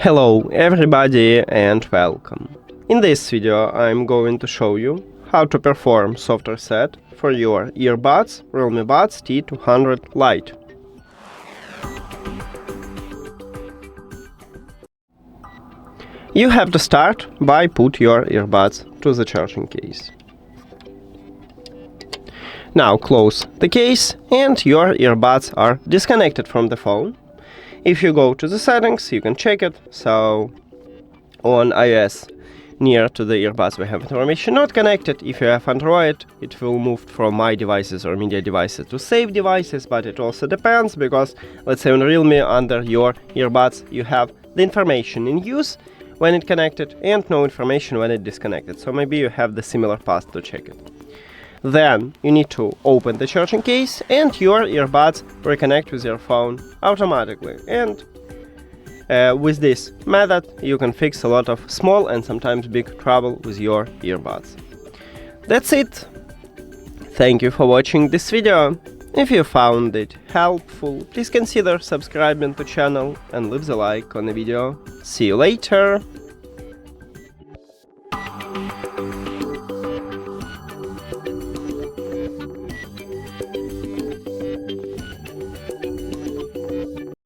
Hello everybody and welcome. In this video I'm going to show you how to perform software reset for your earbuds REALME Buds T200 Lite. You have to start by put your earbuds to the charging case. Now close the case and your earbuds are disconnected from the phone. If you go to the settings, you can check it. So on iOS, near to the earbuds we have information not connected. If you have Android, it will move from My Devices or Media Devices to Save Devices, but it also depends because, let's say on Realme, under your earbuds you have the information in use when it connected and no information when it disconnected. So maybe you have the similar path to check it. Then you need to open the charging case and your earbuds reconnect with your phone automatically. And with this method you can fix a lot of small and sometimes big trouble with your earbuds. That's it. Thank you for watching this video. If you found it helpful, please consider subscribing to the channel and leave the like on the video. See you later!